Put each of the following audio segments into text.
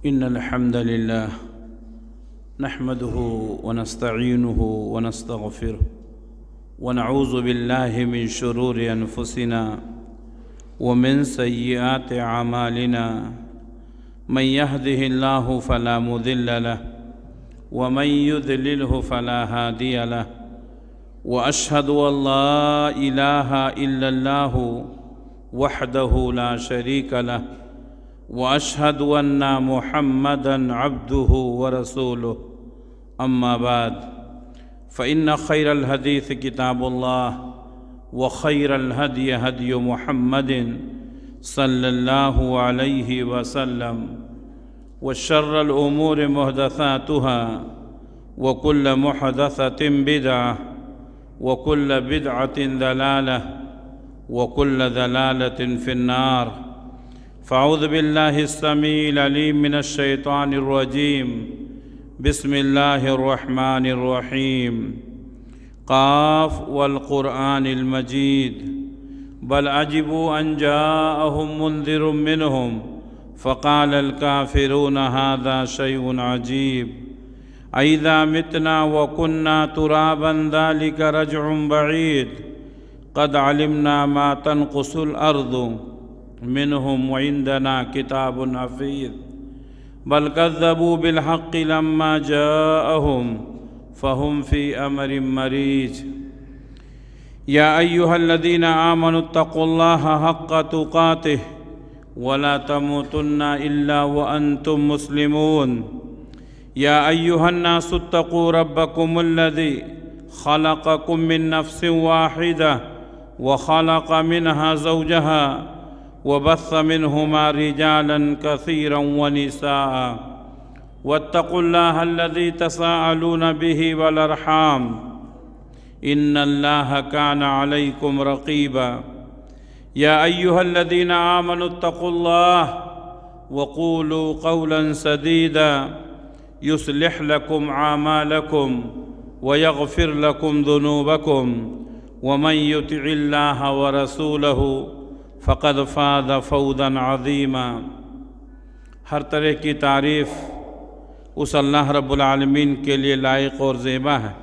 إن الحمد لله نحمده ونستعينه ونستغفره ونعوذ بالله من شرور أنفسنا ومن سيئات أعمالنا من يهده الله فلا مضل له ومن يضلله فلا هادي له وأشهد أن لا إله إلا الله وحده لا شريك له وأشهد أن محمدًا عبده ورسوله أما بعد فإن خير الحديث كتاب الله وخير الهدي هدي محمد صلى الله عليه وسلم وشر الأمور محدثاتها وكل محدثة بدعة وكل بدعة ضلالة وكل ضلالة في النار فأعوذ بالله السميع العليم من الشيطان الرجيم بسم الله الرحمن الرحيم قاف والقرآن المجيد بل عجبوا أن جاءهم منذر منهم فقال الكافرون هذا شيء عجيب أإذا متنا وكنا ترابا ذلك رجع بعيد قد علمنا ما تنقص الأرض منهم وعندنا كتاب حفيظ بل كذبوا بالحق لما جاءهم فهم في أمر مريج يا أيها الذين آمنوا اتقوا الله حق تقاته ولا تموتن إلا وأنتم مسلمون يا أيها الناس اتقوا ربكم الذي خلقكم من نفس واحدة وخلق منها زوجها وبث منهما رجالا كثيرا ونساء واتقوا الله الذي تساءلون به والأرحام إن الله كان عليكم رقيبا يا أيها الذين آمنوا اتقوا الله وقولوا قولا سديدا يصلح لكم أعمالكم ويغفر لكم ذنوبكم ومن يطع الله ورسوله فقد فاز فوزا عظیما۔ ہر طرح کی تعریف اس اللہ رب العالمین کے لیے لائق اور زیبا ہے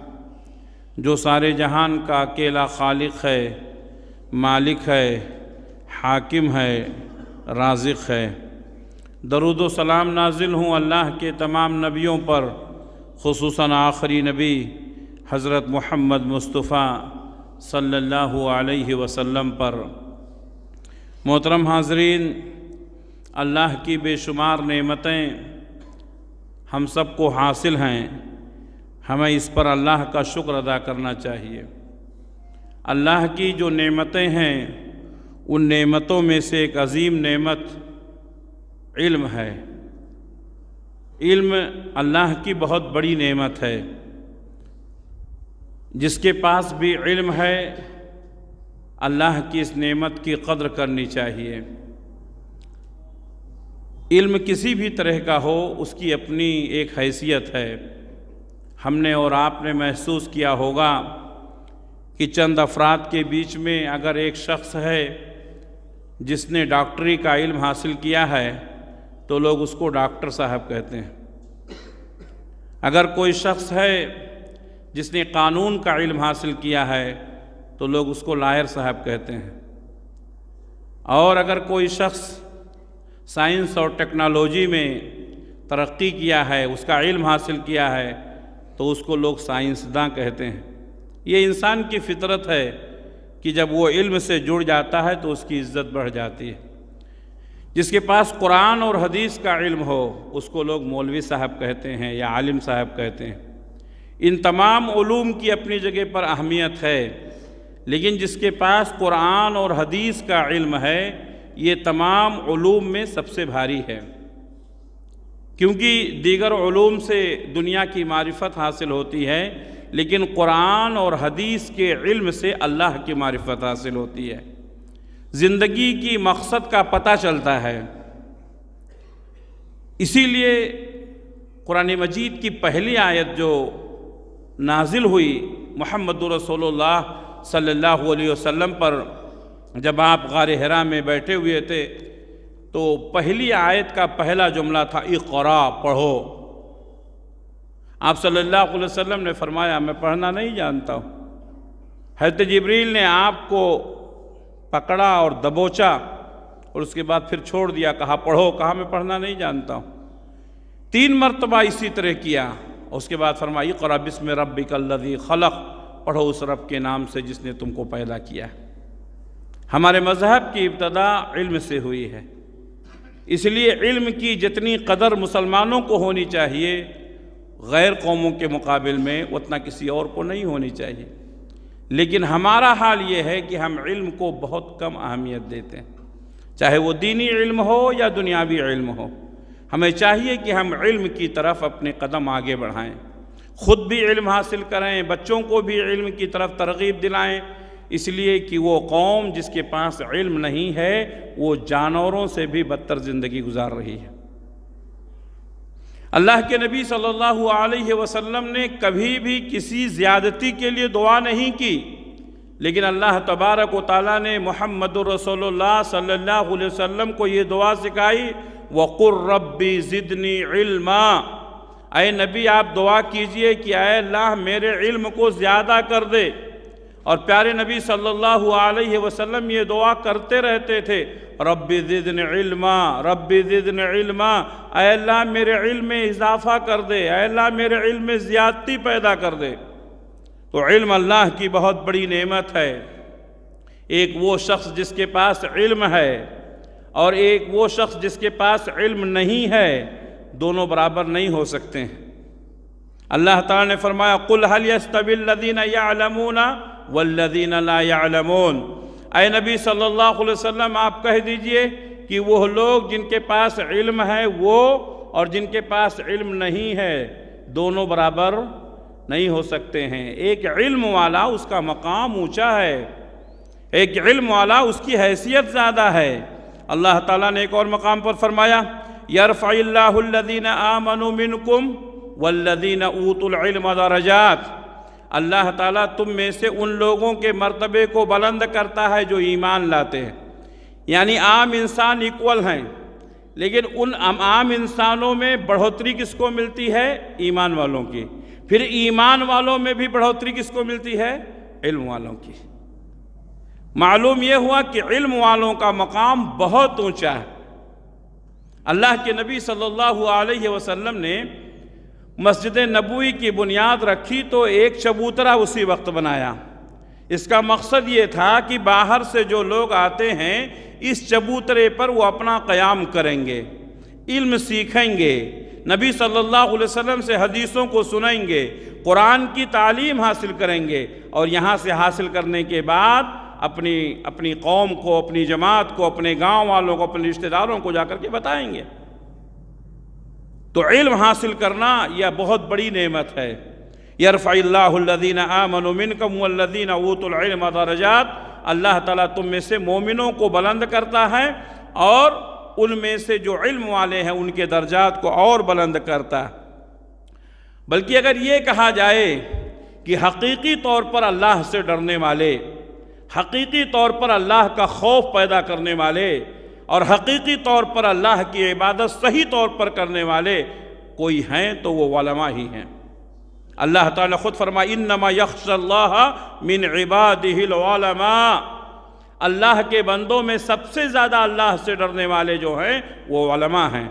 جو سارے جہان کا اکیلا خالق ہے، مالک ہے، حاکم ہے، رازق ہے۔ درود و سلام نازل ہوں اللہ کے تمام نبیوں پر، خصوصاً آخری نبی حضرت محمد مصطفیٰ صلی اللہ علیہ وسلم پر۔ محترم حاضرین، اللہ کی بے شمار نعمتیں ہم سب کو حاصل ہیں، ہمیں اس پر اللہ کا شکر ادا کرنا چاہیے۔ اللہ کی جو نعمتیں ہیں ان نعمتوں میں سے ایک عظیم نعمت علم ہے۔ علم اللہ کی بہت بڑی نعمت ہے۔ جس کے پاس بھی علم ہے اللہ کی اس نعمت کی قدر کرنی چاہیے۔ علم کسی بھی طرح کا ہو اس کی اپنی ایک حیثیت ہے۔ ہم نے اور آپ نے محسوس کیا ہوگا کہ چند افراد کے بیچ میں اگر ایک شخص ہے جس نے ڈاکٹری کا علم حاصل کیا ہے تو لوگ اس کو ڈاکٹر صاحب کہتے ہیں۔ اگر کوئی شخص ہے جس نے قانون کا علم حاصل کیا ہے تو لوگ اس کو لائر صاحب کہتے ہیں۔ اور اگر کوئی شخص سائنس اور ٹیکنالوجی میں ترقی کیا ہے، اس کا علم حاصل کیا ہے تو اس کو لوگ سائنسداں کہتے ہیں۔ یہ انسان کی فطرت ہے کہ جب وہ علم سے جڑ جاتا ہے تو اس کی عزت بڑھ جاتی ہے۔ جس کے پاس قرآن اور حدیث کا علم ہو اس کو لوگ مولوی صاحب کہتے ہیں یا عالم صاحب کہتے ہیں۔ ان تمام علوم کی اپنی جگہ پر اہمیت ہے، لیکن جس کے پاس قرآن اور حدیث کا علم ہے یہ تمام علوم میں سب سے بھاری ہے، کیونکہ دیگر علوم سے دنیا کی معرفت حاصل ہوتی ہے لیکن قرآن اور حدیث کے علم سے اللہ کی معرفت حاصل ہوتی ہے، زندگی کی مقصد کا پتہ چلتا ہے۔ اسی لیے قرآن مجید کی پہلی آیت جو نازل ہوئی محمد رسول اللہ صلی اللہ علیہ وسلم پر جب آپ غار حرا میں بیٹھے ہوئے تھے تو تو پہلی آیت کا پہلا جملہ تھا اقرا، پڑھو۔ آپ صلی اللہ علیہ وسلم نے فرمایا میں پڑھنا نہیں جانتا ہوں۔ حضرت جبریل نے آپ کو پکڑا اور دبوچا اور اس کے بعد پھر چھوڑ دیا، کہا پڑھو، کہا میں پڑھنا نہیں جانتا ہوں۔ 3 مرتبہ اسی طرح کیا، اس کے بعد فرمایا اقرا بسم ربک الذی خلق، پڑھو اس رب کے نام سے جس نے تم کو پیدا کیا۔ ہمارے مذہب کی ابتدا علم سے ہوئی ہے، اس لیے علم کی جتنی قدر مسلمانوں کو ہونی چاہیے غیر قوموں کے مقابل میں اتنا کسی اور کو نہیں ہونی چاہیے۔ لیکن ہمارا حال یہ ہے کہ ہم علم کو بہت کم اہمیت دیتے ہیں، چاہے وہ دینی علم ہو یا دنیاوی علم ہو۔ ہمیں چاہیے کہ ہم علم کی طرف اپنے قدم آگے بڑھائیں، خود بھی علم حاصل کریں، بچوں کو بھی علم کی طرف ترغیب دلائیں، اس لیے کہ وہ قوم جس کے پاس علم نہیں ہے وہ جانوروں سے بھی بدتر زندگی گزار رہی ہے۔ اللہ کے نبی صلی اللہ علیہ وسلم نے کبھی بھی کسی زیادتی کے لیے دعا نہیں کی، لیکن اللہ تبارک و تعالیٰ نے محمد رسول اللہ صلی اللہ علیہ وسلم کو یہ دعا سکھائی، وَقُلْ رَبِّ زِدْنِي عِلْمًا، اے نبی آپ دعا کیجئے کہ اے اللہ میرے علم کو زیادہ کر دے۔ اور پیارے نبی صلی اللہ علیہ وسلم یہ دعا کرتے رہتے تھے، رب زدنی علما، رب زدنی علما، اے اللہ میرے علم میں اضافہ کر دے، اے اللہ میرے علم میں زیادتی پیدا کر دے۔ تو علم اللہ کی بہت بڑی نعمت ہے۔ ایک وہ شخص جس کے پاس علم ہے اور ایک وہ شخص جس کے پاس علم نہیں ہے، دونوں برابر نہیں ہو سکتے ہیں۔ اللہ تعالیٰ نے فرمایا قُلْ هَلْ يَسْتَوِي الَّذِينَ يَعْلَمُونَ وَالَّذِينَ لَا يَعْلَمُونَ، اے نبی صلی اللہ علیہ وسلم آپ کہہ دیجئے کہ وہ لوگ جن کے پاس علم ہے وہ اور جن کے پاس علم نہیں ہے دونوں برابر نہیں ہو سکتے ہیں۔ ایک علم والا اس کا مقام اونچا ہے، ایک علم والا اس کی حیثیت زیادہ ہے۔ اللہ تعالیٰ نے ایک اور مقام پر فرمایا یرفع اللہ الذین آمنوا منکم والذین اوتوا العلم درجات، اللہ تعالیٰ تم میں سے ان لوگوں کے مرتبے کو بلند کرتا ہے جو ایمان لاتے ہیں۔ یعنی عام انسان ایکول ہیں، لیکن ان عام انسانوں میں بڑھوتری کس کو ملتی ہے؟ ایمان والوں کی۔ پھر ایمان والوں میں بھی بڑھوتری کس کو ملتی ہے؟ علم والوں کی۔ معلوم یہ ہوا کہ علم والوں کا مقام بہت اونچا ہے۔ اللہ کے نبی صلی اللہ علیہ وسلم نے مسجد نبوی کی بنیاد رکھی تو ایک چبوترا اسی وقت بنایا۔ اس کا مقصد یہ تھا کہ باہر سے جو لوگ آتے ہیں اس چبوترے پر وہ اپنا قیام کریں گے، علم سیکھیں گے، نبی صلی اللہ علیہ وسلم سے حدیثوں کو سنیں گے، قرآن کی تعلیم حاصل کریں گے، اور یہاں سے حاصل کرنے کے بعد اپنی قوم کو، اپنی جماعت کو، اپنے گاؤں والوں کو، اپنے رشتہ داروں کو جا کر کے بتائیں گے۔ تو علم حاصل کرنا یہ بہت بڑی نعمت ہے۔ یرفع اللہ الذین آمنوا منکم والذین اوتوا العلم درجات، اللہ تعالیٰ تم میں سے مومنوں کو بلند کرتا ہے اور ان میں سے جو علم والے ہیں ان کے درجات کو اور بلند کرتا ہے۔ بلکہ اگر یہ کہا جائے کہ حقیقی طور پر اللہ سے ڈرنے والے، حقیقی طور پر اللہ کا خوف پیدا کرنے والے اور حقیقی طور پر اللہ کی عبادت صحیح طور پر کرنے والے کوئی ہیں تو وہ علماء ہی ہیں۔ اللہ تعالیٰ خود فرمائے انما یخشی اللہ من عبادہ العلماء، اللہ کے بندوں میں سب سے زیادہ اللہ سے ڈرنے والے جو ہیں وہ علماء ہیں۔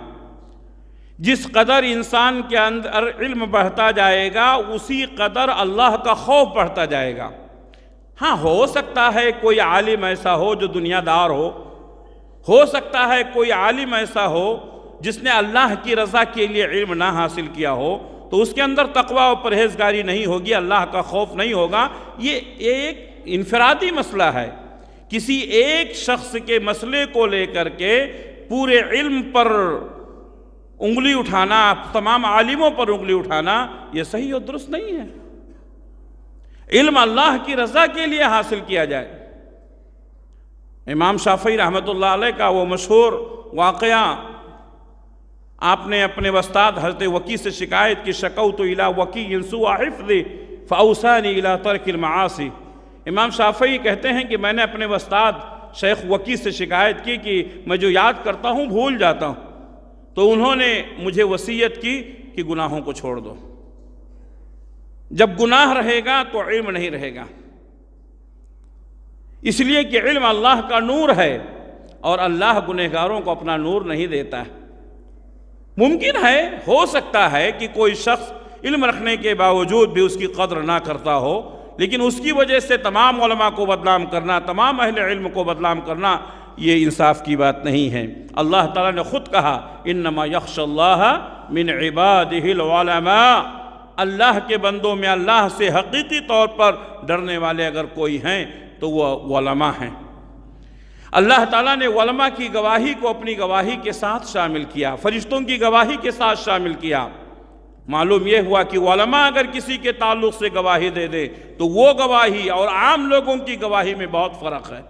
جس قدر انسان کے اندر علم بڑھتا جائے گا اسی قدر اللہ کا خوف بڑھتا جائے گا۔ ہاں ہو سکتا ہے کوئی عالم ایسا ہو جو دنیا دار ہو سکتا ہے کوئی عالم ایسا ہو جس نے اللہ کی رضا کے لیے علم نہ حاصل کیا ہو تو اس کے اندر تقوی و پرہیزگاری نہیں ہوگی، اللہ کا خوف نہیں ہوگا۔ یہ ایک انفرادی مسئلہ ہے، کسی ایک شخص کے مسئلے کو لے کر کے پورے علم پر انگلی اٹھانا، تمام عالموں پر انگلی اٹھانا یہ صحیح اور درست نہیں ہے۔ علم اللہ کی رضا کے لیے حاصل کیا جائے۔ امام شافعی رحمۃ اللہ علیہ کا وہ مشہور واقعہ، آپ نے اپنے استاد حضرت وکی سے شکایت کی، شکوت الی وکی سوء حفظی فاوصانی الی ترک المعاصی۔ امام شافعی کہتے ہیں کہ میں نے اپنے استاد شیخ وکی سے شکایت کی کہ میں جو یاد کرتا ہوں بھول جاتا ہوں، تو انہوں نے مجھے وصیت کی کہ گناہوں کو چھوڑ دو، جب گناہ رہے گا تو علم نہیں رہے گا، اس لیے کہ علم اللہ کا نور ہے اور اللہ گنہگاروں کو اپنا نور نہیں دیتا ہے۔ ممکن ہے، ہو سکتا ہے کہ کوئی شخص علم رکھنے کے باوجود بھی اس کی قدر نہ کرتا ہو، لیکن اس کی وجہ سے تمام علماء کو بدنام کرنا، تمام اہل علم کو بدنام کرنا، یہ انصاف کی بات نہیں ہے۔ اللہ تعالیٰ نے خود کہا انما یخشی اللہ من عبادہ العلماء، اللہ کے بندوں میں اللہ سے حقیقی طور پر ڈرنے والے اگر کوئی ہیں تو وہ علماء ہیں۔ اللہ تعالیٰ نے علماء کی گواہی کو اپنی گواہی کے ساتھ شامل کیا، فرشتوں کی گواہی کے ساتھ شامل کیا۔ معلوم یہ ہوا کہ علماء اگر کسی کے تعلق سے گواہی دے دے تو وہ گواہی اور عام لوگوں کی گواہی میں بہت فرق ہے۔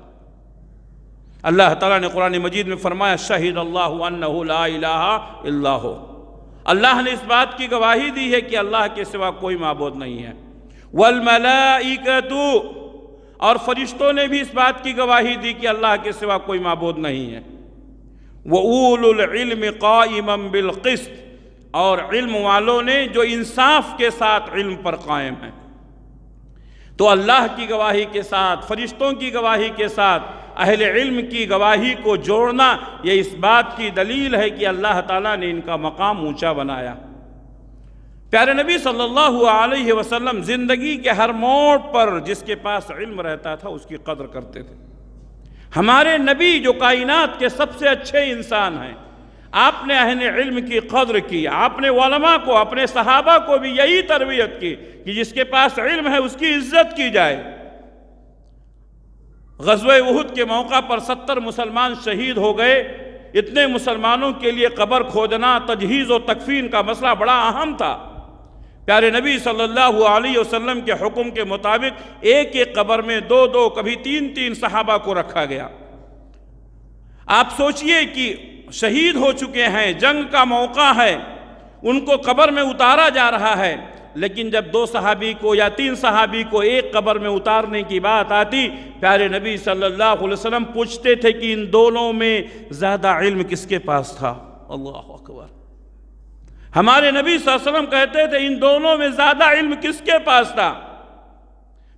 اللہ تعالیٰ نے قرآن مجید میں فرمایا شہید اللہ انہ لا الہ الا ہو، اللہ نے اس بات کی گواہی دی ہے کہ اللہ کے سوا کوئی معبود نہیں ہے۔ والملائکۃ، اور فرشتوں نے بھی اس بات کی گواہی دی کہ اللہ کے سوا کوئی معبود نہیں ہے۔ وَأُولُو الْعِلْمِ قَائِمًا بِالْقِسْطِ، اور علم والوں نے جو انصاف کے ساتھ علم پر قائم ہیں۔ تو اللہ کی گواہی کے ساتھ، فرشتوں کی گواہی کے ساتھ اہل علم کی گواہی کو جوڑنا، یہ اس بات کی دلیل ہے کہ اللہ تعالیٰ نے ان کا مقام اونچا بنایا۔ پیارے نبی صلی اللہ علیہ وسلم زندگی کے ہر موڑ پر جس کے پاس علم رہتا تھا اس کی قدر کرتے تھے۔ ہمارے نبی جو کائنات کے سب سے اچھے انسان ہیں، آپ نے اہل علم کی قدر کی، آپ نے علماء کو، اپنے صحابہ کو بھی یہی تربیت کی کہ جس کے پاس علم ہے اس کی عزت کی جائے۔ غزوہ احد کے موقع پر 70 مسلمان شہید ہو گئے۔ اتنے مسلمانوں کے لیے قبر کھودنا، تجہیز و تکفین کا مسئلہ بڑا اہم تھا۔ پیارے نبی صلی اللہ علیہ وسلم کے حکم کے مطابق ایک ایک قبر میں 2 کبھی 3 صحابہ کو رکھا گیا۔ آپ سوچئے کہ شہید ہو چکے ہیں، جنگ کا موقع ہے، ان کو قبر میں اتارا جا رہا ہے، لیکن جب 2 صحابی کو یا 3 صحابی کو ایک قبر میں اتارنے کی بات آتی، پیارے نبی صلی اللہ علیہ وسلم پوچھتے تھے کہ ان دونوں میں زیادہ علم کس کے پاس تھا؟ اللہ اکبر! ہمارے نبی صلی اللہ علیہ وسلم کہتے تھے ان دونوں میں زیادہ علم کس کے پاس تھا؟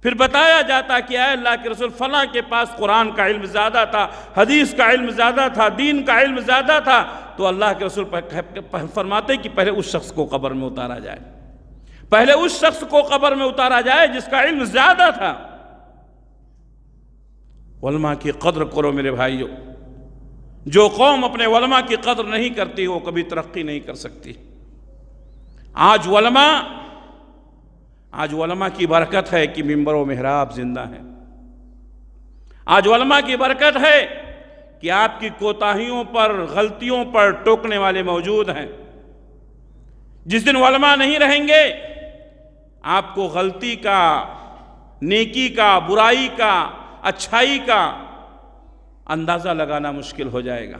پھر بتایا جاتا کہ اے اللہ کے رسول فلاں کے پاس قرآن کا علم زیادہ تھا، حدیث کا علم زیادہ تھا، دین کا علم زیادہ تھا، تو اللہ کے رسول فرماتے کہ پہلے اس شخص کو قبر میں اتارا جائے، پہلے اس شخص کو قبر میں اتارا جائے جس کا علم زیادہ تھا۔ علماء کی قدر کرو میرے بھائیو، جو قوم اپنے علماء کی قدر نہیں کرتی وہ کبھی ترقی نہیں کر سکتی۔ آج علماء کی برکت ہے کہ منبر و محراب زندہ ہے۔ آج علماء کی برکت ہے کہ آپ کی کوتاہیوں پر، غلطیوں پر ٹوکنے والے موجود ہیں۔ جس دن علماء نہیں رہیں گے آپ کو غلطی کا، نیکی کا، برائی کا، اچھائی کا اندازہ لگانا مشکل ہو جائے گا۔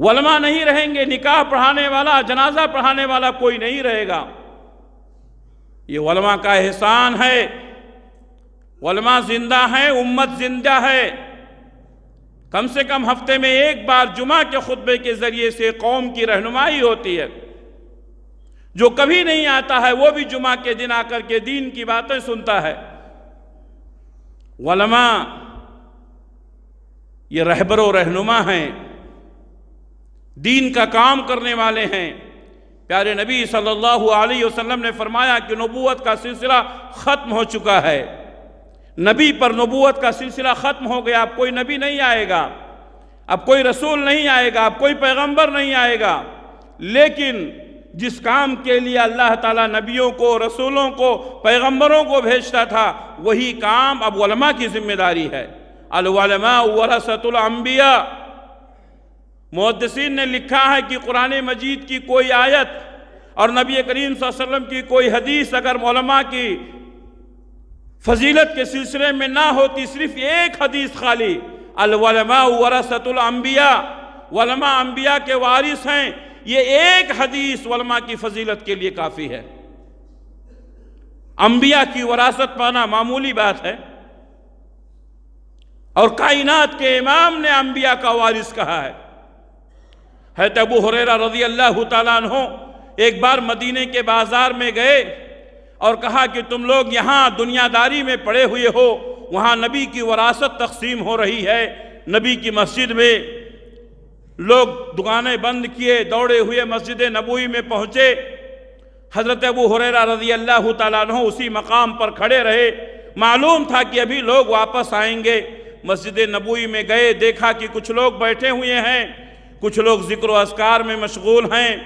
علماء نہیں رہیں گے، نکاح پڑھانے والا، جنازہ پڑھانے والا کوئی نہیں رہے گا۔ یہ علماء کا احسان ہے۔ علماء زندہ ہیں، امت زندہ ہے۔ کم سے کم ہفتے میں ایک بار جمعہ کے خطبے کے ذریعے سے قوم کی رہنمائی ہوتی ہے۔ جو کبھی نہیں آتا ہے وہ بھی جمعہ کے دن آ کر کے دین کی باتیں سنتا ہے۔ علماء یہ رہبر و رہنما ہیں، دین کا کام کرنے والے ہیں۔ پیارے نبی صلی اللہ علیہ وسلم نے فرمایا کہ نبوت کا سلسلہ ختم ہو چکا ہے، نبی پر نبوت کا سلسلہ ختم ہو گیا، اب کوئی نبی نہیں آئے گا، اب کوئی رسول نہیں آئے گا، اب کوئی پیغمبر نہیں آئے گا۔ لیکن جس کام کے لیے اللہ تعالیٰ نبیوں کو، رسولوں کو، پیغمبروں کو بھیجتا تھا وہی کام اب علماء کی ذمہ داری ہے۔ العلماء ورثۃ الانبیاء۔ محدثین نے لکھا ہے کہ قرآن مجید کی کوئی آیت اور نبی کریم صلی اللہ علیہ وسلم کی کوئی حدیث اگر علماء کی فضیلت کے سلسلے میں نہ ہوتی، صرف ایک حدیث خالی، العلماء ورثۃ الانبیاء، علماء انبیاء کے وارث ہیں، یہ ایک حدیث علماء کی فضیلت کے لیے کافی ہے۔ انبیاء کی وراثت پانا معمولی بات ہے۔ اور کائنات کے امام نے انبیاء کا وارث کہا ہے۔ حضرت ابو ہریرہ رضی اللہ تعالیٰ عنہ ایک بار مدینے کے بازار میں گئے اور کہا کہ تم لوگ یہاں دنیا داری میں پڑے ہوئے ہو، وہاں نبی کی وراثت تقسیم ہو رہی ہے۔ نبی کی مسجد میں لوگ دکانیں بند کیے، دوڑے ہوئے مسجد نبوی میں پہنچے۔ حضرت ابو ہریرہ رضی اللہ تعالیٰ عنہ اسی مقام پر کھڑے رہے، معلوم تھا کہ ابھی لوگ واپس آئیں گے۔ مسجد نبوی میں گئے، دیکھا کہ کچھ لوگ بیٹھے ہوئے ہیں، کچھ لوگ ذکر و اذکار میں مشغول ہیں،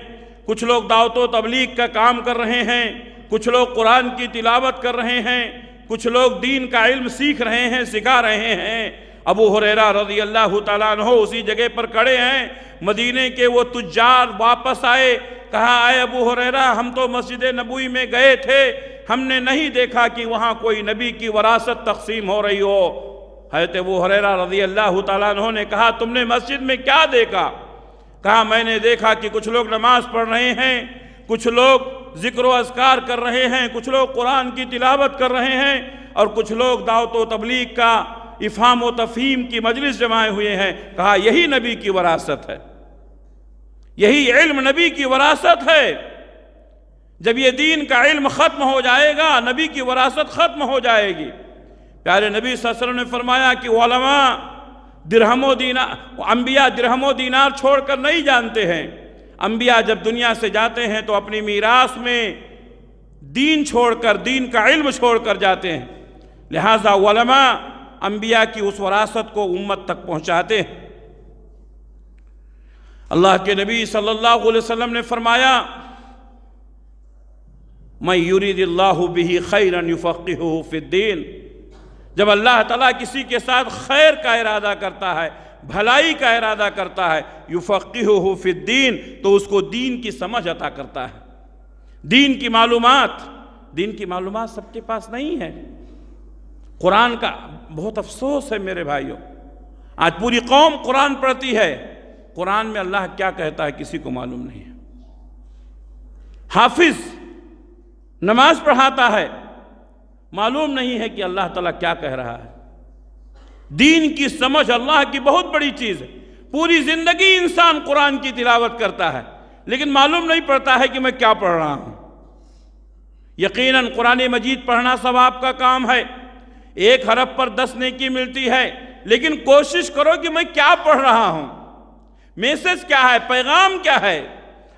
کچھ لوگ دعوت و تبلیغ کا کام کر رہے ہیں، کچھ لوگ قرآن کی تلاوت کر رہے ہیں، کچھ لوگ دین کا علم سیکھ رہے ہیں، سکھا رہے ہیں۔ ابو ہریرہ رضی اللہ تعالیٰ عنہ اسی جگہ پر کھڑے ہیں۔ مدینے کے وہ تجار واپس آئے، کہا اے ابو ہریرہ ہم تو مسجد نبوی میں گئے تھے، ہم نے نہیں دیکھا کہ وہاں کوئی نبی کی وراثت تقسیم ہو رہی ہو۔ حضرت ابو ہریرہ رضی اللہ تعالیٰ عنہ نے کہا تم نے مسجد میں کیا دیکھا؟ کہا میں نے دیکھا کہ کچھ لوگ نماز پڑھ رہے ہیں، کچھ لوگ ذکر و اذکار کر رہے ہیں، کچھ لوگ قرآن کی تلاوت کر رہے ہیں، اور کچھ لوگ دعوت و تبلیغ کا افہام و تفہیم کی مجلس جمائے ہوئے ہیں۔ کہا یہی نبی کی وراثت ہے، یہی علم نبی کی وراثت ہے۔ جب یہ دین کا علم ختم ہو جائے گا، نبی کی وراثت ختم ہو جائے گی۔ پیارے نبی صلی اللہ علیہ وسلم نے فرمایا کہ علماء انبیاء درہم و دینار چھوڑ کر نہیں جانتے ہیں۔ انبیاء جب دنیا سے جاتے ہیں تو اپنی میراث میں دین چھوڑ کر، دین کا علم چھوڑ کر جاتے ہیں، لہٰذا علماء انبیاء کی اس وراثت کو امت تک پہنچاتے ہیں۔ اللہ کے نبی صلی اللہ علیہ وسلم نے فرمایا مَن یُرِدِ اللَّهُ بِهِ خَیْرًا یُفَقِّهُهُ فِی الدِّین، جب اللہ تعالیٰ کسی کے ساتھ خیر کا ارادہ کرتا ہے، بھلائی کا ارادہ کرتا ہے، یفقہہ فی الدین، تو اس کو دین کی سمجھ عطا کرتا ہے۔ دین کی معلومات سب کے پاس نہیں ہے۔ قرآن کا بہت افسوس ہے میرے بھائیوں، آج پوری قوم قرآن پڑھتی ہے، قرآن میں اللہ کیا کہتا ہے کسی کو معلوم نہیں ہے۔ حافظ نماز پڑھاتا ہے، معلوم نہیں ہے کہ اللہ تعالیٰ کیا کہہ رہا ہے۔ دین کی سمجھ اللہ کی بہت بڑی چیز ہے۔ پوری زندگی انسان قرآن کی تلاوت کرتا ہے، لیکن معلوم نہیں پڑتا ہے کہ میں کیا پڑھ رہا ہوں۔ یقیناً قرآن مجید پڑھنا ثواب کا کام ہے، 1 حرف پر 10 نیکی ملتی ہے، لیکن کوشش کرو کہ میں کیا پڑھ رہا ہوں، میسج کیا ہے، پیغام کیا ہے،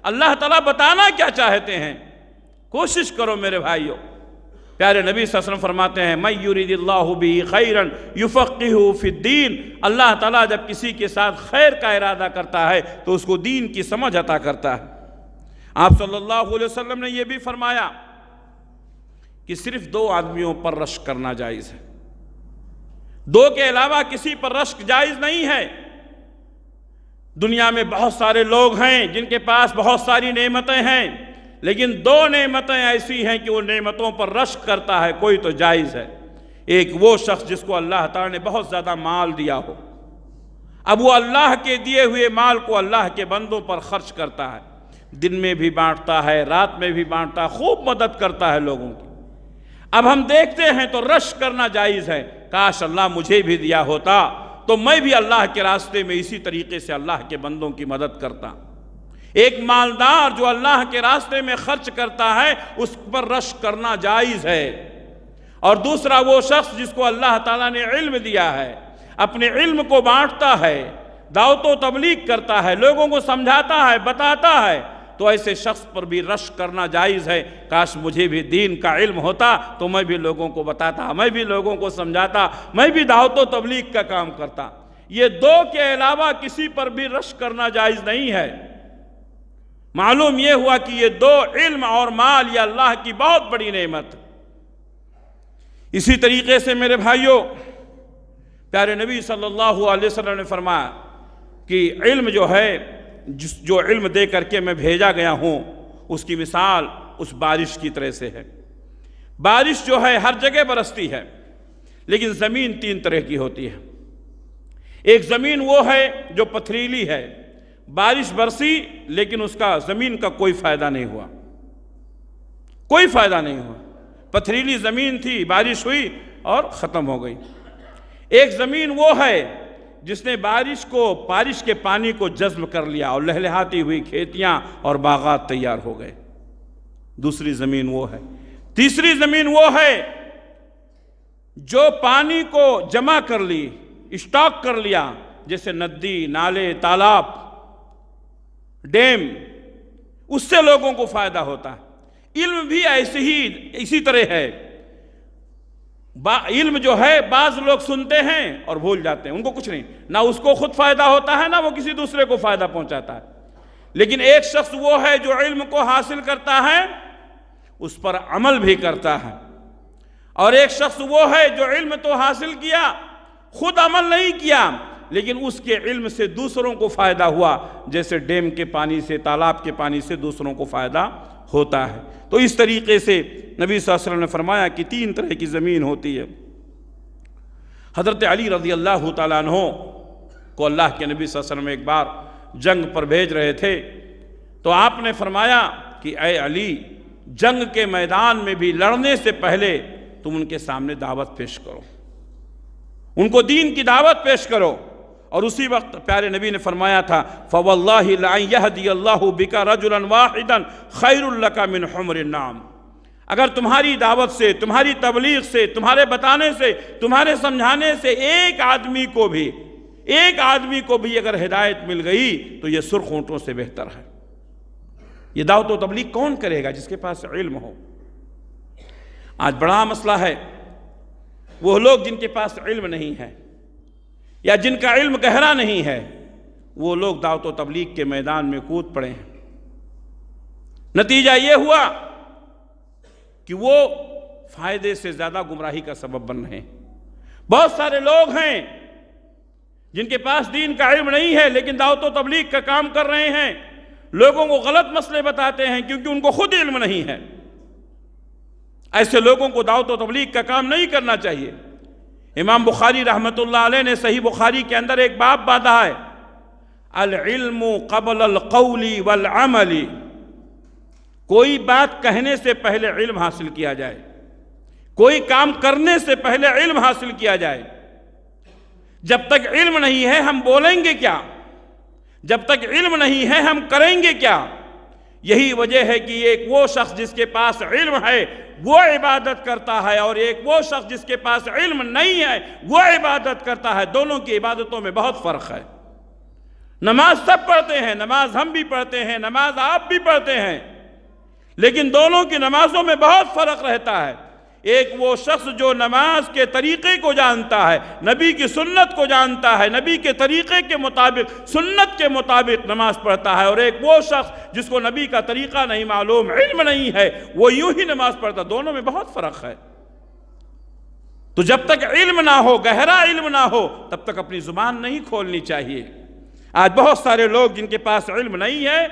اللہ تعالیٰ بتانا کیا چاہتے ہیں۔ کوشش کرو میرے بھائیوں۔ پیارے نبی صلی اللہ علیہ وسلم فرماتے ہیں مَن یُرِدِ اللَّهُ بِهِ خَیْرًا یُفَقِّهُ فِی الدِّین، اللہ تعالیٰ جب کسی کے ساتھ خیر کا ارادہ کرتا ہے تو اس کو دین کی سمجھ عطا کرتا ہے۔ آپ صلی اللہ علیہ وسلم نے یہ بھی فرمایا کہ صرف 2 آدمیوں پر رشک کرنا جائز ہے، 2 کے علاوہ کسی پر رشک جائز نہیں ہے۔ دنیا میں بہت سارے لوگ ہیں جن کے پاس بہت ساری نعمتیں ہیں، لیکن 2 نعمتیں ایسی ہیں کہ وہ نعمتوں پر رشک کرتا ہے، کوئی تو جائز ہے۔ ایک وہ شخص جس کو اللہ تعالیٰ نے بہت زیادہ مال دیا ہو، اب وہ اللہ کے دیے ہوئے مال کو اللہ کے بندوں پر خرچ کرتا ہے، دن میں بھی بانٹتا ہے، رات میں بھی بانٹتا ہے، خوب مدد کرتا ہے لوگوں کی۔ اب ہم دیکھتے ہیں تو رشک کرنا جائز ہے، کاش اللہ مجھے بھی دیا ہوتا تو میں بھی اللہ کے راستے میں اسی طریقے سے اللہ کے بندوں کی مدد کرتا۔ ایک مالدار جو اللہ کے راستے میں خرچ کرتا ہے اس پر رشک کرنا جائز ہے۔ اور دوسرا وہ شخص جس کو اللہ تعالیٰ نے علم دیا ہے، اپنے علم کو بانٹتا ہے، دعوت و تبلیغ کرتا ہے، لوگوں کو سمجھاتا ہے، بتاتا ہے، تو ایسے شخص پر بھی رشک کرنا جائز ہے۔ کاش مجھے بھی دین کا علم ہوتا تو میں بھی لوگوں کو بتاتا، میں بھی لوگوں کو سمجھاتا، میں بھی دعوت و تبلیغ کا کام کرتا۔ یہ 2 کے علاوہ کسی پر بھی رشک کرنا جائز نہیں ہے۔ معلوم یہ ہوا کہ یہ 2 علم اور مال یہ اللہ کی بہت بڑی نعمت۔ اسی طریقے سے میرے بھائیوں، پیارے نبی صلی اللہ علیہ وسلم نے فرمایا کہ علم جو ہے، جو علم دے کر کے میں بھیجا گیا ہوں، اس کی مثال اس بارش کی طرح سے ہے۔ بارش جو ہے ہر جگہ برستی ہے، لیکن زمین 3 طرح کی ہوتی ہے۔ ایک زمین وہ ہے جو پتھریلی ہے، بارش برسی لیکن اس کا زمین کا کوئی فائدہ نہیں ہوا، کوئی فائدہ نہیں ہوا، پتھریلی زمین تھی، بارش ہوئی اور ختم ہو گئی۔ ایک زمین وہ ہے جس نے بارش کے پانی کو جذب کر لیا اور لہلہاتی ہوئی کھیتیاں اور باغات تیار ہو گئے۔ دوسری زمین وہ ہے۔ تیسری زمین وہ ہے جو پانی کو جمع کر لی، اسٹاک کر لیا، جیسے ندی، نالے، تالاب، ڈیم، اس سے لوگوں کو فائدہ ہوتا ہے۔ علم بھی اسی طرح ہے۔ علم جو ہے بعض لوگ سنتے ہیں اور بھول جاتے ہیں، ان کو کچھ نہیں، نہ اس کو خود فائدہ ہوتا ہے نہ وہ کسی دوسرے کو فائدہ پہنچاتا ہے۔ لیکن ایک شخص وہ ہے جو علم کو حاصل کرتا ہے، اس پر عمل بھی کرتا ہے، اور ایک شخص وہ ہے جو علم تو حاصل کیا، خود عمل نہیں کیا، لیکن اس کے علم سے دوسروں کو فائدہ ہوا، جیسے ڈیم کے پانی سے، تالاب کے پانی سے دوسروں کو فائدہ ہوتا ہے۔ تو اس طریقے سے نبی صلی اللہ علیہ وسلم نے فرمایا کہ 3 طرح کی زمین ہوتی ہے۔ حضرت علی رضی اللہ تعالیٰ عنہ کو اللہ کے نبی صلی اللہ علیہ وسلم ایک بار جنگ پر بھیج رہے تھے، تو آپ نے فرمایا کہ اے علی، جنگ کے میدان میں بھی لڑنے سے پہلے تم ان کے سامنے دعوت پیش کرو، ان کو دین کی دعوت پیش کرو۔ اور اسی وقت پیارے نبی نے فرمایا تھا فواللہ لَأَن يَهْدِيَ اللَّهُ بِكَ رَجُلًا وَاحِدًا خَيْرٌ لَكَ مِنْ حُمْرِ النَّعَمِ۔ اگر تمہاری دعوت سے، تمہاری تبلیغ سے، تمہارے بتانے سے، تمہارے سمجھانے سے ایک آدمی کو بھی اگر ہدایت مل گئی تو یہ سرخ اونٹوں سے بہتر ہے۔ یہ دعوت و تبلیغ کون کرے گا؟ جس کے پاس علم ہو۔ آج بڑا مسئلہ ہے، وہ لوگ جن کے پاس علم نہیں ہے یا جن کا علم گہرا نہیں ہے، وہ لوگ دعوت و تبلیغ کے میدان میں کود پڑے ہیں۔ نتیجہ یہ ہوا کہ وہ فائدے سے زیادہ گمراہی کا سبب بن رہے ہیں۔ بہت سارے لوگ ہیں جن کے پاس دین کا علم نہیں ہے لیکن دعوت و تبلیغ کا کام کر رہے ہیں، لوگوں کو غلط مسئلے بتاتے ہیں کیونکہ ان کو خود علم نہیں ہے۔ ایسے لوگوں کو دعوت و تبلیغ کا کام نہیں کرنا چاہیے۔ امام بخاری رحمۃ اللہ علیہ نے صحیح بخاری کے اندر ایک باب باندھا ہے، العلم قبل القول والعمل۔ کوئی بات کہنے سے پہلے علم حاصل کیا جائے، کوئی کام کرنے سے پہلے علم حاصل کیا جائے۔ جب تک علم نہیں ہے ہم بولیں گے کیا؟ جب تک علم نہیں ہے ہم کریں گے کیا؟ یہی وجہ ہے کہ ایک وہ شخص جس کے پاس علم ہے وہ عبادت کرتا ہے، اور ایک وہ شخص جس کے پاس علم نہیں ہے وہ عبادت کرتا ہے۔ دونوں کی عبادتوں میں بہت فرق ہے۔ نماز سب پڑھتے ہیں، نماز ہم بھی پڑھتے ہیں، نماز آپ بھی پڑھتے ہیں، لیکن دونوں کی نمازوں میں بہت فرق رہتا ہے۔ ایک وہ شخص جو نماز کے طریقے کو جانتا ہے، نبی کی سنت کو جانتا ہے، نبی کے طریقے کے مطابق، سنت کے مطابق نماز پڑھتا ہے، اور ایک وہ شخص جس کو نبی کا طریقہ نہیں معلوم، علم نہیں ہے، وہ یوں ہی نماز پڑھتا۔ دونوں میں بہت فرق ہے۔ تو جب تک علم نہ ہو، گہرا علم نہ ہو، تب تک اپنی زبان نہیں کھولنی چاہیے۔ آج بہت سارے لوگ جن کے پاس علم نہیں ہے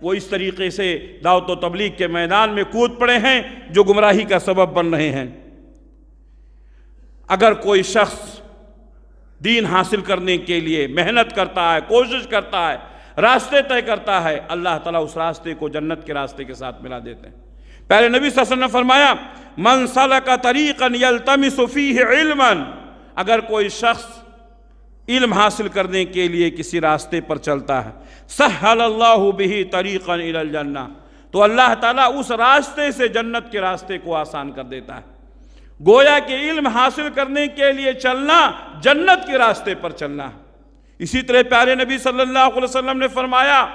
وہ اس طریقے سے دعوت و تبلیغ کے میدان میں کود پڑے ہیں جو گمراہی کا سبب بن رہے ہیں۔ اگر کوئی شخص دین حاصل کرنے کے لیے محنت کرتا ہے، کوشش کرتا ہے، راستے طے کرتا ہے، اللہ تعالیٰ اس راستے کو جنت کے راستے کے ساتھ ملا دیتے ہیں۔ پہلے نبی صلی اللہ علیہ وسلم نے فرمایا من سلک طریقا یلتمس فیہ علما، اگر کوئی شخص علم حاصل کرنے کے لیے کسی راستے پر چلتا ہے، سہل اللہ بہ طریقا الی الجنہ، تو اللہ تعالیٰ اس راستے سے جنت کے راستے کو آسان کر دیتا ہے۔ گویا کہ علم حاصل کرنے کے لیے چلنا جنت کے راستے پر چلنا ہے۔ اسی طرح پیارے نبی صلی اللہ علیہ وسلم نے فرمایا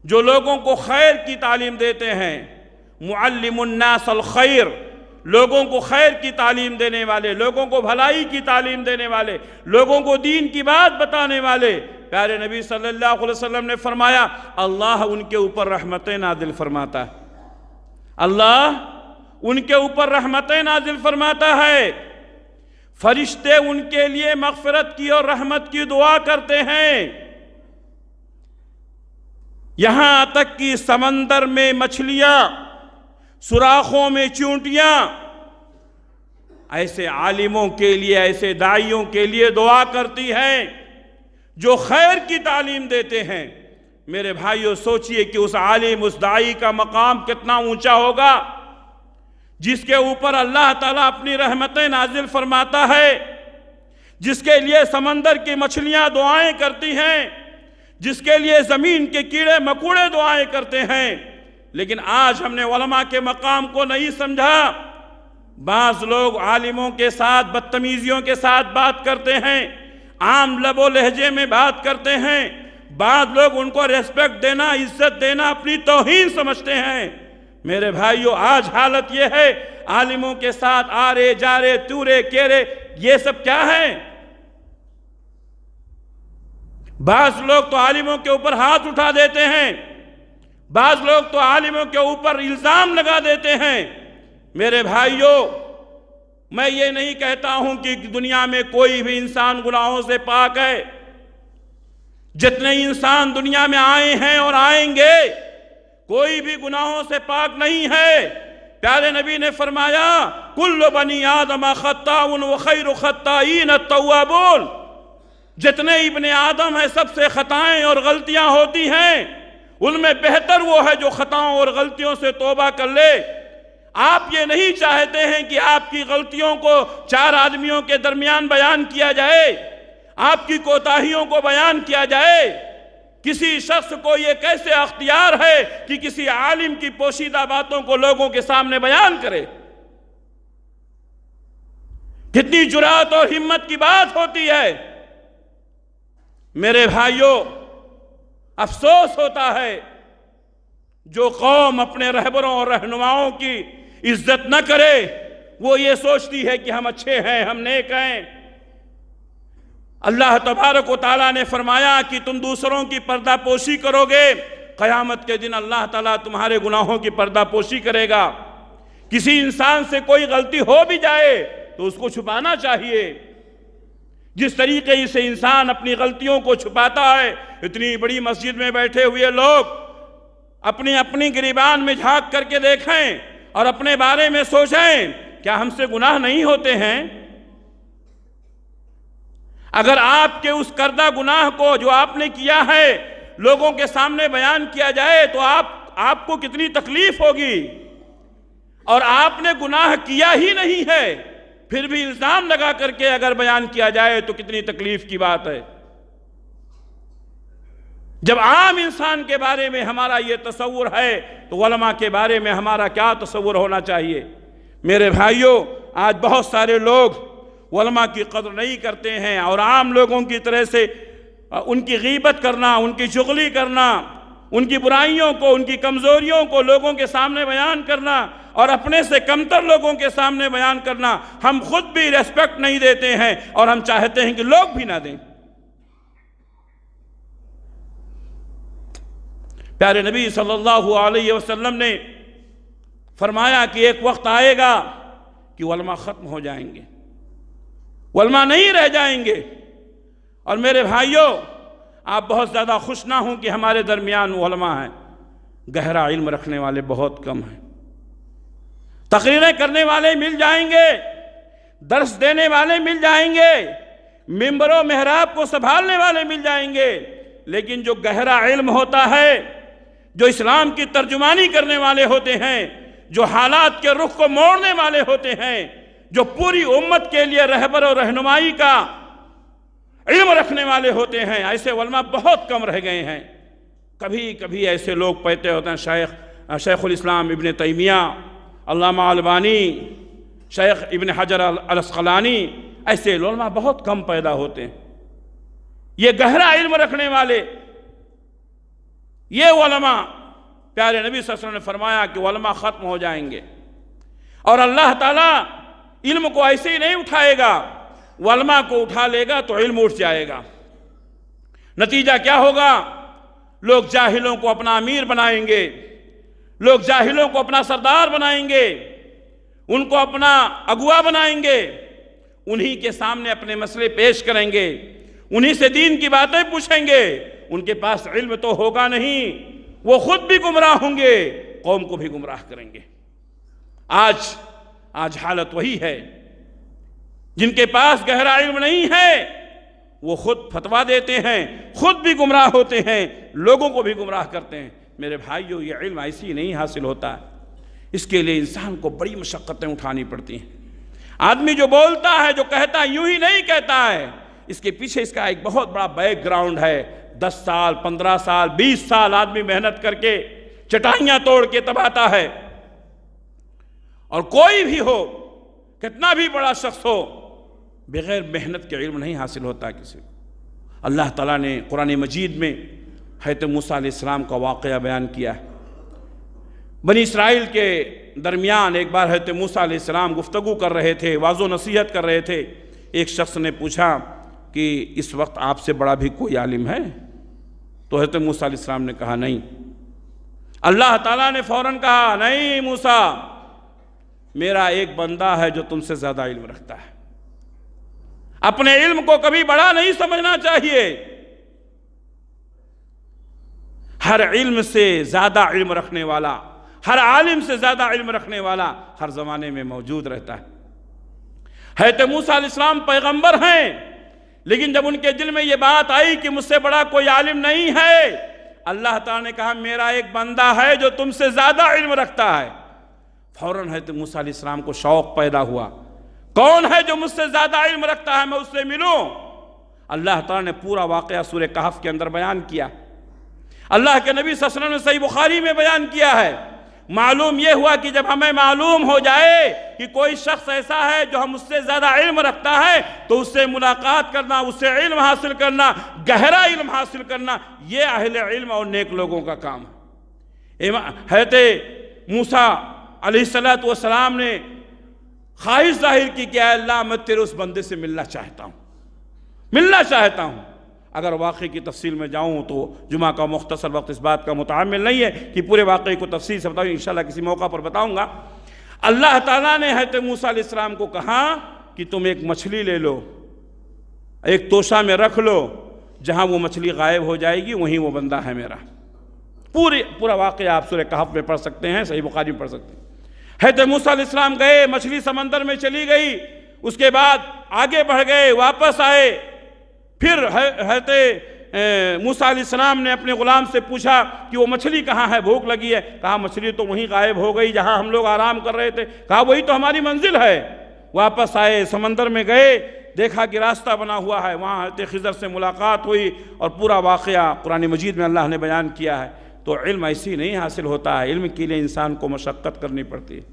جو لوگوں کو خیر کی تعلیم دیتے ہیں، معلم الناس الخیر، لوگوں کو خیر کی تعلیم دینے والے، لوگوں کو بھلائی کی تعلیم دینے والے، لوگوں کو دین کی بات بتانے والے، پیارے نبی صلی اللہ علیہ وسلم نے فرمایا اللہ ان کے اوپر رحمتیں نازل فرماتا ہے، اللہ ان کے اوپر رحمتیں نازل فرماتا ہے، فرشتے ان کے لیے مغفرت کی اور رحمت کی دعا کرتے ہیں، یہاں تک کہ سمندر میں مچھلیاں، سوراخوں میں چونٹیاں ایسے عالموں کے لیے، ایسے داعیوں کے لیے دعا کرتی ہیں جو خیر کی تعلیم دیتے ہیں۔ میرے بھائیو سوچئے کہ اس عالم، اس داعی کا مقام کتنا اونچا ہوگا جس کے اوپر اللہ تعالیٰ اپنی رحمتیں نازل فرماتا ہے، جس کے لیے سمندر کی مچھلیاں دعائیں کرتی ہیں، جس کے لیے زمین کے کیڑے مکوڑے دعائیں کرتے ہیں، لیکن آج ہم نے علماء کے مقام کو نہیں سمجھا۔ بعض لوگ عالموں کے ساتھ بدتمیزیوں کے ساتھ بات کرتے ہیں، عام لب و لہجے میں بات کرتے ہیں، بعض لوگ ان کو ریسپیکٹ دینا، عزت دینا اپنی توہین سمجھتے ہیں۔ میرے بھائیو، آج حالت یہ ہے، عالموں کے ساتھ آرے جارے تورے کیرے، یہ سب کیا ہے؟ بعض لوگ تو عالموں کے اوپر ہاتھ اٹھا دیتے ہیں، بعض لوگ تو عالموں کے اوپر الزام لگا دیتے ہیں۔ میرے بھائیو، میں یہ نہیں کہتا ہوں کہ دنیا میں کوئی بھی انسان گناہوں سے پاک ہے۔ جتنے انسان دنیا میں آئے ہیں اور آئیں گے، کوئی بھی گناہوں سے پاک نہیں ہے۔ پیارے نبی نے فرمایا، کل بنی آدم خطاء وخیر خطائین التوابون۔ جتنے ابن آدم ہیں سب سے خطائیں اور غلطیاں ہوتی ہیں، ان میں بہتر وہ ہے جو خطاؤں اور غلطیوں سے توبہ کر لے۔ آپ یہ نہیں چاہتے ہیں کہ آپ کی غلطیوں کو 4 آدمیوں کے درمیان بیان کیا جائے، آپ کی کوتاہیوں کو بیان کیا جائے۔ کسی شخص کو یہ کیسے اختیار ہے کہ کسی عالم کی پوشیدہ باتوں کو لوگوں کے سامنے بیان کرے؟ کتنی جرأت اور ہمت کی بات ہوتی ہے۔ میرے بھائیوں، افسوس ہوتا ہے جو قوم اپنے رہبروں اور رہنماؤں کی عزت نہ کرے، وہ یہ سوچتی ہے کہ ہم اچھے ہیں، ہم نیک ہیں۔ اللہ تبارک و تعالیٰ نے فرمایا کہ تم دوسروں کی پردہ پوشی کرو گے، قیامت کے دن اللہ تعالیٰ تمہارے گناہوں کی پردہ پوشی کرے گا۔ کسی انسان سے کوئی غلطی ہو بھی جائے تو اس کو چھپانا چاہیے۔ جس طریقے سے انسان اپنی غلطیوں کو چھپاتا ہے، اتنی بڑی مسجد میں بیٹھے ہوئے لوگ اپنی گریبان میں جھانک کر کے دیکھیں اور اپنے بارے میں سوچیں، کیا ہم سے گناہ نہیں ہوتے ہیں؟ اگر آپ کے اس کردہ گناہ کو جو آپ نے کیا ہے لوگوں کے سامنے بیان کیا جائے تو آپ کو کتنی تکلیف ہوگی، اور آپ نے گناہ کیا ہی نہیں ہے پھر بھی الزام لگا کر کے اگر بیان کیا جائے تو کتنی تکلیف کی بات ہے۔ جب عام انسان کے بارے میں ہمارا یہ تصور ہے تو علماء کے بارے میں ہمارا کیا تصور ہونا چاہیے؟ میرے بھائیوں، آج بہت سارے لوگ علماء کی قدر نہیں کرتے ہیں، اور عام لوگوں کی طرح سے ان کی غیبت کرنا، ان کی چغلی کرنا، ان کی برائیوں کو، ان کی کمزوریوں کو لوگوں کے سامنے بیان کرنا اور اپنے سے کمتر لوگوں کے سامنے بیان کرنا، ہم خود بھی ریسپیکٹ نہیں دیتے ہیں اور ہم چاہتے ہیں کہ لوگ بھی نہ دیں۔ پیارے نبی صلی اللہ علیہ وسلم نے فرمایا کہ ایک وقت آئے گا کہ علماء ختم ہو جائیں گے، علماء نہیں رہ جائیں گے۔ اور میرے بھائیوں، آپ بہت زیادہ خوش نہ ہوں کہ ہمارے درمیان علماء ہیں، گہرا علم رکھنے والے بہت کم ہیں۔ تقریریں کرنے والے مل جائیں گے، درس دینے والے مل جائیں گے، ممبر و محراب کو سنبھالنے والے مل جائیں گے، لیکن جو گہرا علم ہوتا ہے، جو اسلام کی ترجمانی کرنے والے ہوتے ہیں، جو حالات کے رخ کو موڑنے والے ہوتے ہیں، جو پوری امت کے لیے رہبر و رہنمائی کا علم رکھنے والے ہوتے ہیں، ایسے علماء بہت کم رہ گئے ہیں۔ کبھی کبھی ایسے لوگ پیدا ہوتے ہیں، شیخ الاسلام ابن تیمیہ، علامہ البانی، شیخ ابن حجر العسقلانی، ایسے علماء بہت کم پیدا ہوتے ہیں۔ یہ گہرا علم رکھنے والے، یہ علماء، پیارے نبی صلی اللہ علیہ وسلم نے فرمایا کہ علماء ختم ہو جائیں گے، اور اللہ تعالیٰ علم کو ایسے ہی نہیں اٹھائے گا، علماء کو اٹھا لے گا تو علم اٹھ جائے گا۔ نتیجہ کیا ہوگا؟ لوگ جاہلوں کو اپنا امیر بنائیں گے، لوگ جاہلوں کو اپنا سردار بنائیں گے، ان کو اپنا اگوا بنائیں گے، انہی کے سامنے اپنے مسئلے پیش کریں گے، انہی سے دین کی باتیں پوچھیں گے۔ ان کے پاس علم تو ہوگا نہیں، وہ خود بھی گمراہ ہوں گے، قوم کو بھی گمراہ کریں گے۔ آج حالت وہی ہے، جن کے پاس گہرا علم نہیں ہے وہ خود فتویٰ دیتے ہیں، خود بھی گمراہ ہوتے ہیں، لوگوں کو بھی گمراہ کرتے ہیں۔ میرے بھائیو، یہ علم ایسی نہیں حاصل ہوتا ہے، اس کے لیے انسان کو بڑی مشقتیں اٹھانی پڑتی ہیں۔ آدمی جو بولتا ہے، جو کہتا ہے، یوں ہی نہیں کہتا ہے، اس کے پیچھے اس کا ایک بہت بڑا بیک گراؤنڈ ہے۔ 10 سال 15 سال 20 سال آدمی محنت کر کے چٹائیاں توڑ کے تب آتا ہے۔ اور کوئی بھی ہو، کتنا بھی بڑا شخص ہو، بغیر محنت کے علم نہیں حاصل ہوتا کسی کو۔ اللہ تعالیٰ نے قرآن مجید میں حضرت موسیٰ علیہ السلام کا واقعہ بیان کیا ہے۔ بنی اسرائیل کے درمیان ایک بار حضرت موسیٰ علیہ السلام گفتگو کر رہے تھے، واعظ و نصیحت کر رہے تھے۔ ایک شخص نے پوچھا کہ اس وقت آپ سے بڑا بھی کوئی عالم ہے؟ تو حضرت موسیٰ علیہ السلام نے کہا نہیں۔ اللہ تعالیٰ نے فوراً کہا، نہیں موسیٰ، میرا ایک بندہ ہے جو تم سے زیادہ علم رکھتا ہے۔ اپنے علم کو کبھی بڑا نہیں سمجھنا چاہیے۔ ہر علم سے زیادہ علم رکھنے والا، ہر عالم سے زیادہ علم رکھنے والا ہر زمانے میں موجود رہتا ہے۔ حضرت موسیٰ علیہ السلام پیغمبر ہیں، لیکن جب ان کے دل میں یہ بات آئی کہ مجھ سے بڑا کوئی عالم نہیں ہے، اللہ تعالیٰ نے کہا میرا ایک بندہ ہے جو تم سے زیادہ علم رکھتا ہے۔ فوراً حضرت موسیٰ علیہ السلام کو شوق پیدا ہوا، کون ہے جو مجھ سے زیادہ علم رکھتا ہے، میں اس سے ملوں۔ اللہ تعالیٰ نے پورا واقعہ سورہ کہف کے اندر بیان کیا۔ اللہ کے نبی صلی اللہ علیہ وسلم نے صحیح بخاری میں بیان کیا ہے۔ معلوم یہ ہوا کہ جب ہمیں معلوم ہو جائے کہ کوئی شخص ایسا ہے جو ہم اس سے زیادہ علم رکھتا ہے، تو اس سے ملاقات کرنا، اس سے علم حاصل کرنا، گہرا علم حاصل کرنا، یہ اہل علم اور نیک لوگوں کا کام ہے۔ حضرت موسیٰ علیہ السلام نے خواہش ظاہر کی کہ اے اللہ، میں تیرے اس بندے سے ملنا چاہتا ہوں۔ اگر واقعے کی تفصیل میں جاؤں تو جمعہ کا مختصر وقت اس بات کا متعامل نہیں ہے کہ پورے واقعے کو تفصیل سے بتاؤں، انشاءاللہ کسی موقع پر بتاؤں گا۔ اللہ تعالیٰ نے حضرت موسیٰ علیہ السلام کو کہا کہ تم ایک مچھلی لے لو، ایک توشہ میں رکھ لو، جہاں وہ مچھلی غائب ہو جائے گی وہیں وہ بندہ ہے میرا۔ پورا واقعہ آپ سورہ کہف میں پڑھ سکتے ہیں، صحیح بخاری میں پڑھ سکتے ہیں۔ حضرت موسیٰ علیہ السلام گئے، مچھلی سمندر میں چلی گئی، اس کے بعد آگے بڑھ گئے، واپس آئے۔ پھر حضرت موسیٰ علیہ السلام نے اپنے غلام سے پوچھا کہ وہ مچھلی کہاں ہے، بھوک لگی ہے۔ کہا مچھلی تو وہیں غائب ہو گئی جہاں ہم لوگ آرام کر رہے تھے۔ کہا وہی تو ہماری منزل ہے۔ واپس آئے، سمندر میں گئے، دیکھا کہ راستہ بنا ہوا ہے، وہاں حضرت خضر سے ملاقات ہوئی، اور پورا واقعہ قرآن مجید میں اللہ نے بیان کیا ہے۔ تو علم ایسی نہیں حاصل ہوتا ہے، علم کے لیے انسان کو مشقت کرنی پڑتی ہے۔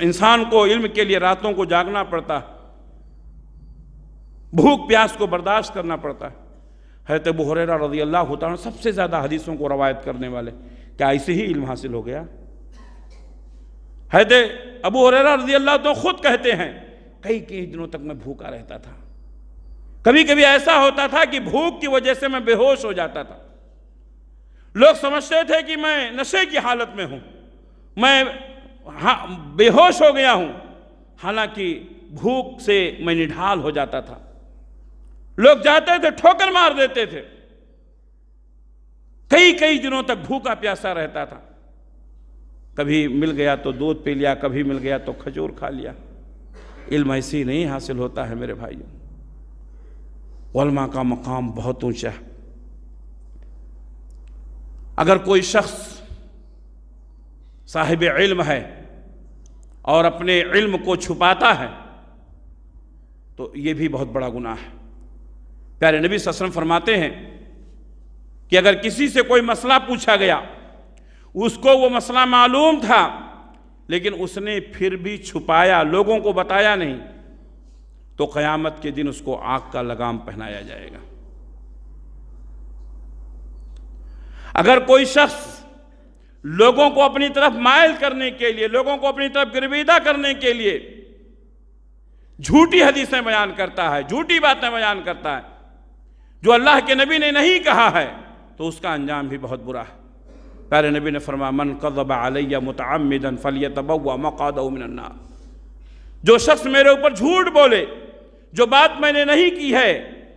انسان کو علم کے لیے راتوں کو جاگنا پڑتا ہے، بھوک پیاس کو برداشت کرنا پڑتا ہے۔ حضرت ابو ہریرہ رضی اللہ تعالیٰ سب سے زیادہ حدیثوں کو روایت کرنے والے، کیا ایسے ہی علم حاصل ہو گیا؟ حضرت ابو ہریرہ رضی اللہ تعالیٰ خود کہتے ہیں کئی دنوں تک میں بھوکا رہتا تھا، کبھی کبھی ایسا ہوتا تھا کہ بھوک کی وجہ سے میں بے ہوش ہو جاتا تھا۔ لوگ سمجھتے تھے کہ میں نشے کی حالت میں ہوں، میں بے ہوش ہو گیا ہوں، حالانکہ بھوک سے میں نڈھال ہو جاتا تھا۔ لوگ جاتے تھے ٹھوکر مار دیتے تھے، کئی دنوں تک بھوکا پیاسا رہتا تھا۔ کبھی مل گیا تو دودھ پی لیا، کبھی مل گیا تو کھجور کھا لیا۔ علم ایسی نہیں حاصل ہوتا ہے میرے بھائیوں۔ علماء کا مقام بہت اونچا ہے۔ اگر کوئی شخص صاحب علم ہے اور اپنے علم کو چھپاتا ہے تو یہ بھی بہت بڑا گناہ ہے۔ پیارے نبی صلی اللہ علیہ وسلم فرماتے ہیں کہ اگر کسی سے کوئی مسئلہ پوچھا گیا، اس کو وہ مسئلہ معلوم تھا لیکن اس نے پھر بھی چھپایا، لوگوں کو بتایا نہیں، تو قیامت کے دن اس کو آگ کا لگام پہنایا جائے گا۔ اگر کوئی شخص لوگوں کو اپنی طرف مائل کرنے کے لیے، لوگوں کو اپنی طرف گرویدہ کرنے کے لیے جھوٹی حدیثیں بیان کرتا ہے، جھوٹی باتیں بیان کرتا ہے جو اللہ کے نبی نے نہیں کہا ہے، تو اس کا انجام بھی بہت برا ہے۔ پیارے نبی نے فرمایا من کذب علی متعمدا فلیتبوأ مقعدہ من النار، جو شخص میرے اوپر جھوٹ بولے، جو بات میں نے نہیں کی ہے،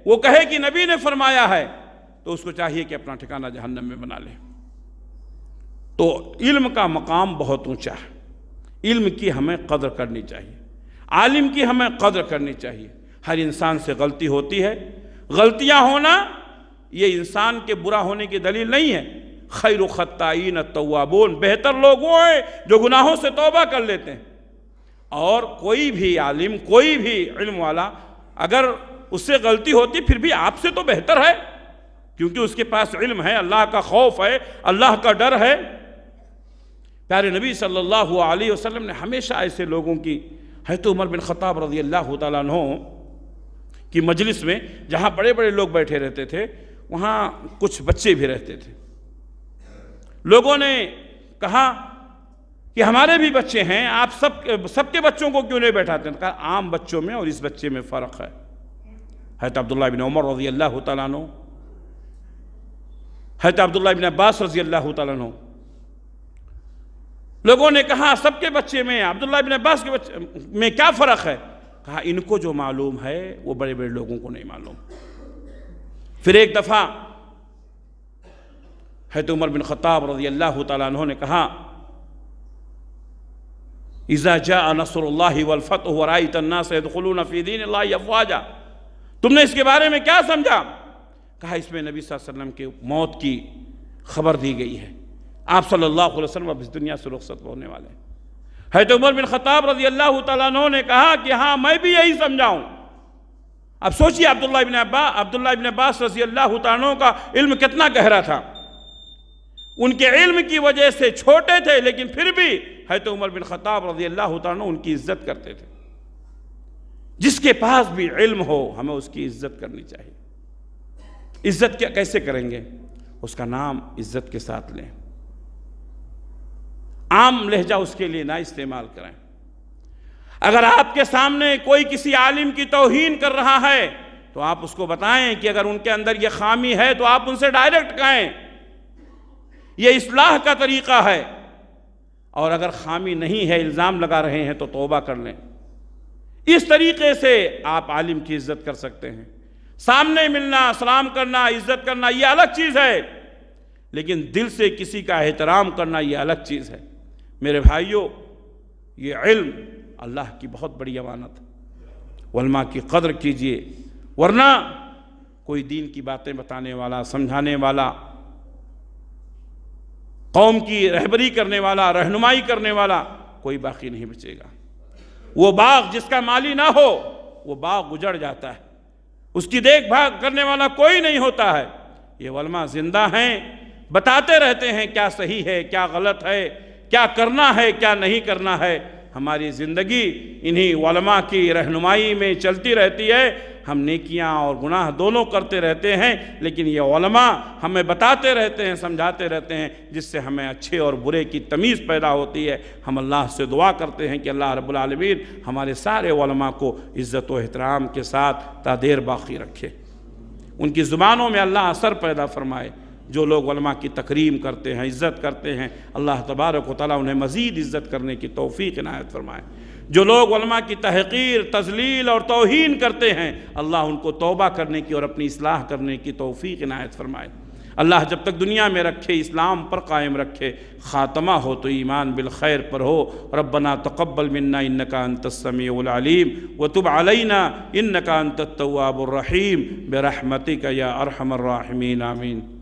وہ کہے کہ نبی نے فرمایا ہے، تو اس کو چاہیے کہ اپنا ٹھکانہ جہنم میں بنا لے۔ تو علم کا مقام بہت اونچا ہے، علم کی ہمیں قدر کرنی چاہیے، عالم کی ہمیں قدر کرنی چاہیے۔ ہر انسان سے غلطی ہوتی ہے، غلطیاں ہونا یہ انسان کے برا ہونے کی دلیل نہیں ہے، خیر الخطائین التوابون، بہتر لوگ وہ ہیں جو گناہوں سے توبہ کر لیتے ہیں۔ اور کوئی بھی عالم، کوئی بھی علم والا اگر اس سے غلطی ہوتی پھر بھی آپ سے تو بہتر ہے، کیونکہ اس کے پاس علم ہے، اللہ کا خوف ہے، اللہ کا ڈر ہے۔ پیارے نبی صلی اللہ علیہ وسلم نے ہمیشہ ایسے لوگوں کی، حضرت عمر بن خطاب رضی اللہ تعالیٰ عنہ کی مجلس میں جہاں بڑے بڑے لوگ بیٹھے رہتے تھے وہاں کچھ بچے بھی رہتے تھے۔ لوگوں نے کہا کہ ہمارے بھی بچے ہیں، آپ سب کے بچوں کو کیوں نہیں بیٹھاتے ہیں؟ کہا عام بچوں میں اور اس بچے میں فرق ہے۔ حضرت عبداللہ بن عمر رضی اللہ تعالیٰ عنہ، حضرت عبداللہ بن عباس رضی اللہ تعالیٰ عنہ، لوگوں نے کہا سب کے بچے میں، عبداللہ بن عباس کے بچے میں کیا فرق ہے؟ کہا ان کو جو معلوم ہے وہ بڑے بڑے لوگوں کو نہیں معلوم۔ پھر ایک دفعہ حضرت عمر بن خطاب رضی اللہ تعالیٰ عنہ نے کہا اذا جاء نصر اللہ والفتح ورأیت الناس يدخلون فی دین اللہ افواجا، تم نے اس کے بارے میں کیا سمجھا؟ کہا اس میں نبی صلی اللہ علیہ وسلم کے موت کی خبر دی گئی ہے، آپ صلی اللہ علیہ وسلم اب اس دنیا سے رخصت ہونے والے ہیں۔ حضرت عمر بن خطاب رضی اللہ تعالیٰ عنہ نے کہا کہ ہاں میں بھی یہی سمجھاؤں۔ اب سوچئے عبداللہ بن عباس رضی اللہ تعالیٰ عنہ کا علم کتنا گہرا تھا، ان کے علم کی وجہ سے چھوٹے تھے لیکن پھر بھی حضرت عمر بن خطاب رضی اللہ تعالیٰ عنہ ان کی عزت کرتے تھے۔ جس کے پاس بھی علم ہو ہمیں اس کی عزت کرنی چاہیے۔ عزت کیسے کریں گے؟ اس کا نام عزت کے ساتھ لیں، عام لہجہ اس کے لیے نہ استعمال کریں۔ اگر آپ کے سامنے کوئی کسی عالم کی توہین کر رہا ہے تو آپ اس کو بتائیں کہ اگر ان کے اندر یہ خامی ہے تو آپ ان سے ڈائریکٹ کہیں، یہ اصلاح کا طریقہ ہے۔ اور اگر خامی نہیں ہے، الزام لگا رہے ہیں تو توبہ کر لیں۔ اس طریقے سے آپ عالم کی عزت کر سکتے ہیں۔ سامنے ملنا، سلام کرنا، عزت کرنا یہ الگ چیز ہے، لیکن دل سے کسی کا احترام کرنا یہ الگ چیز ہے۔ میرے بھائیوں، یہ علم اللہ کی بہت بڑی امانت ہے، علماء کی قدر کیجئے، ورنہ کوئی دین کی باتیں بتانے والا، سمجھانے والا، قوم کی رہبری کرنے والا، رہنمائی کرنے والا کوئی باقی نہیں بچے گا۔ وہ باغ جس کا مالی نہ ہو وہ باغ اجڑ جاتا ہے، اس کی دیکھ بھال کرنے والا کوئی نہیں ہوتا ہے۔ یہ علماء زندہ ہیں، بتاتے رہتے ہیں کیا صحیح ہے، کیا غلط ہے، کیا کرنا ہے، کیا نہیں کرنا ہے۔ ہماری زندگی انہی علماء کی رہنمائی میں چلتی رہتی ہے۔ ہم نیکیاں اور گناہ دونوں کرتے رہتے ہیں، لیکن یہ علماء ہمیں بتاتے رہتے ہیں، سمجھاتے رہتے ہیں، جس سے ہمیں اچھے اور برے کی تمیز پیدا ہوتی ہے۔ ہم اللہ سے دعا کرتے ہیں کہ اللہ رب العالمین ہمارے سارے علماء کو عزت و احترام کے ساتھ تا دیر باقی رکھے، ان کی زبانوں میں اللہ اثر پیدا فرمائے۔ جو لوگ علماء کی تکریم کرتے ہیں، عزت کرتے ہیں، اللہ تبارک و تعالیٰ انہیں مزید عزت کرنے کی توفیق عنایت فرمائے۔ جو لوگ علماء کی تحقیر، تذلیل اور توہین کرتے ہیں، اللہ ان کو توبہ کرنے کی اور اپنی اصلاح کرنے کی توفیق عنایت فرمائے۔ اللہ جب تک دنیا میں رکھے، اسلام پر قائم رکھے، خاتمہ ہو تو ایمان بالخیر پر ہو۔ ربنا تقبل منا انکا انت السمیع العلیم وتب علینا انکا انت التواب الرحیم برحمتک یا ارحم الراحمین، آمین۔